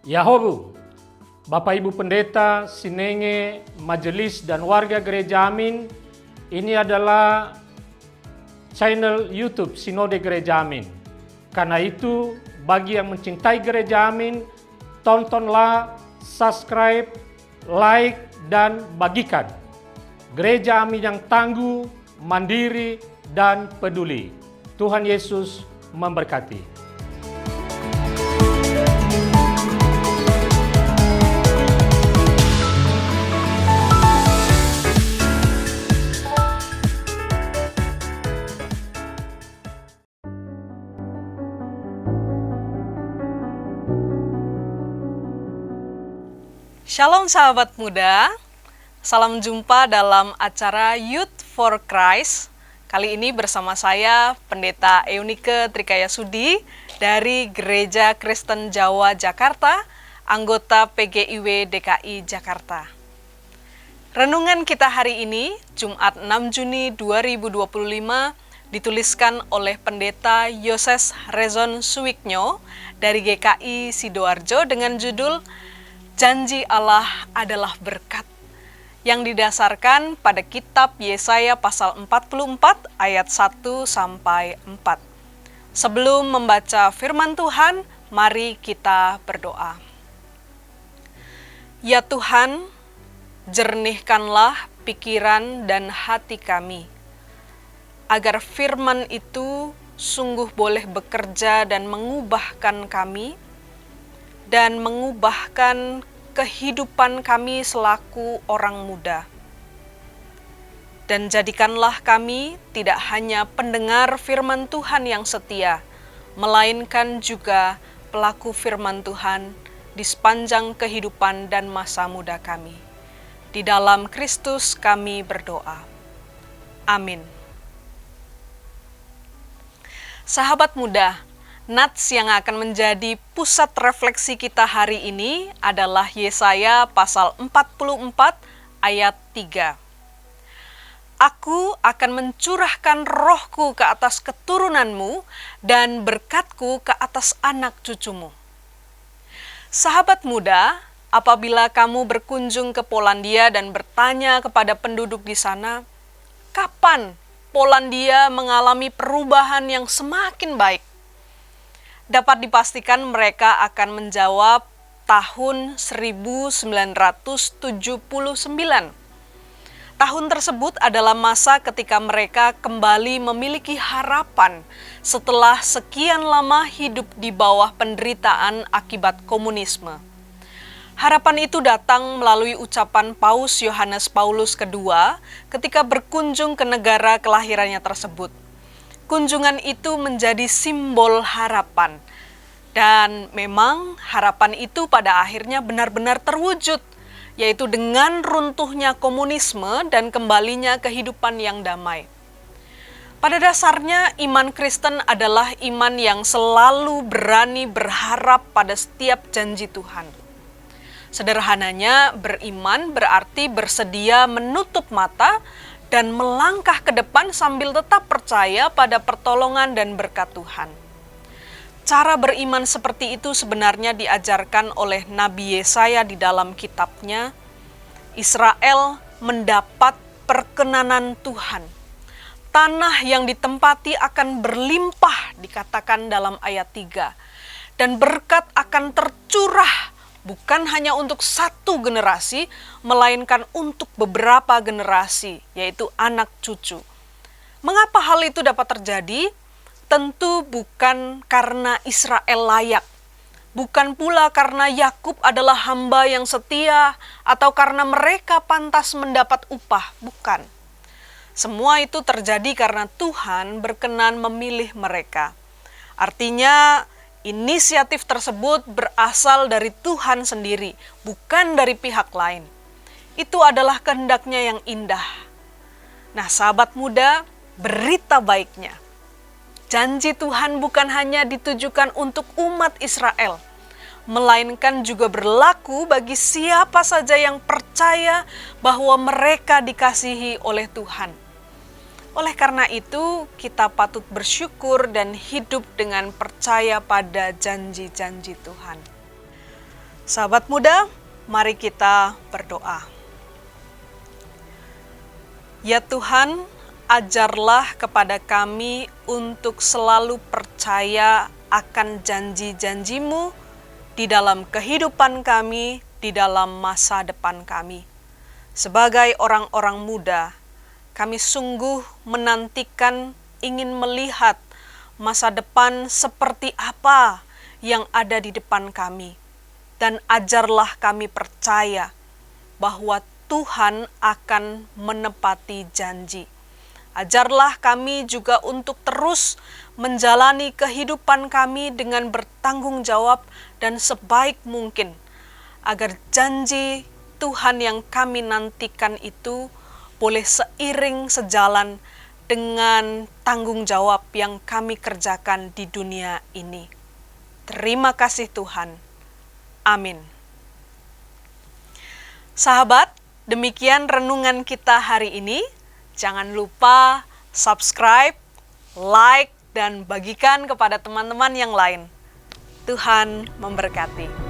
Yahobu, Bapak Ibu Pendeta, Sinenge, Majelis dan warga Gereja Amin, ini adalah channel YouTube Sinode Gereja Amin. Karena itu, bagi yang mencintai Gereja Amin, tontonlah, subscribe, like, dan bagikan. Gereja Amin yang tangguh, mandiri, dan peduli. Tuhan Yesus memberkati. Shalom sahabat muda, salam jumpa dalam acara Youth for Christ. Kali ini bersama saya Pendeta Eunike Trikayasudi dari Gereja Kristen Jawa Jakarta, anggota PGIW DKI Jakarta. Renungan kita hari ini, Jumat 6 Juni 2025, dituliskan oleh Pendeta Yoses Rezon Suwiknyo dari GKI Sidoarjo dengan judul Janji Allah adalah berkat, yang didasarkan pada kitab Yesaya pasal 44 ayat 1-4. Sebelum membaca firman Tuhan, mari kita berdoa. Ya Tuhan, jernihkanlah pikiran dan hati kami, agar firman itu sungguh boleh bekerja dan mengubahkan kami, dan mengubahkan kehidupan kami selaku orang muda. Dan jadikanlah kami tidak hanya pendengar firman Tuhan yang setia, melainkan juga pelaku firman Tuhan di sepanjang kehidupan dan masa muda kami. Di dalam Kristus kami berdoa. Amin. Sahabat muda, nats yang akan menjadi pusat refleksi kita hari ini adalah Yesaya pasal 44 ayat 3. Aku akan mencurahkan rohku ke atas keturunanmu dan berkatku ke atas anak cucumu. Sahabat muda, apabila kamu berkunjung ke Polandia dan bertanya kepada penduduk di sana, kapan Polandia mengalami perubahan yang semakin baik? Dapat dipastikan mereka akan menjawab tahun 1979. Tahun tersebut adalah masa ketika mereka kembali memiliki harapan setelah sekian lama hidup di bawah penderitaan akibat komunisme. Harapan itu datang melalui ucapan Paus Yohanes Paulus II ketika berkunjung ke negara kelahirannya tersebut. Kunjungan itu menjadi simbol harapan, dan memang harapan itu pada akhirnya benar-benar terwujud, yaitu dengan runtuhnya komunisme dan kembalinya kehidupan yang damai. Pada dasarnya, iman Kristen adalah iman yang selalu berani berharap pada setiap janji Tuhan. Sederhananya, beriman berarti bersedia menutup mata dan melangkah ke depan sambil tetap percaya pada pertolongan dan berkat Tuhan. Cara beriman seperti itu sebenarnya diajarkan oleh Nabi Yesaya di dalam kitabnya. Israel mendapat perkenanan Tuhan. Tanah yang ditempati akan berlimpah, dikatakan dalam ayat 3. Dan berkat akan tercurah, bukan hanya untuk satu generasi, melainkan untuk beberapa generasi, yaitu anak cucu. Mengapa hal itu dapat terjadi? Tentu bukan karena Israel layak, bukan pula karena Yakub adalah hamba yang setia, atau karena mereka pantas mendapat upah, bukan. Semua itu terjadi karena Tuhan berkenan memilih mereka. Artinya, inisiatif tersebut berasal dari Tuhan sendiri, bukan dari pihak lain. Itu adalah kehendaknya yang indah. Nah, sahabat muda, berita baiknya. Janji Tuhan bukan hanya ditujukan untuk umat Israel, melainkan juga berlaku bagi siapa saja yang percaya bahwa mereka dikasihi oleh Tuhan. Oleh karena itu, kita patut bersyukur dan hidup dengan percaya pada janji-janji Tuhan. Sahabat muda, mari kita berdoa. Ya Tuhan, ajarlah kepada kami untuk selalu percaya akan janji-janji-Mu di dalam kehidupan kami, di dalam masa depan kami. Sebagai orang-orang muda, kami sungguh menantikan, ingin melihat masa depan seperti apa yang ada di depan kami. Dan ajarlah kami percaya bahwa Tuhan akan menepati janji. Ajarlah kami juga untuk terus menjalani kehidupan kami dengan bertanggung jawab dan sebaik mungkin, agar janji Tuhan yang kami nantikan itu boleh seiring sejalan dengan tanggung jawab yang kami kerjakan di dunia ini. Terima kasih Tuhan. Amin. Sahabat, demikian renungan kita hari ini. Jangan lupa subscribe, like, dan bagikan kepada teman-teman yang lain. Tuhan memberkati.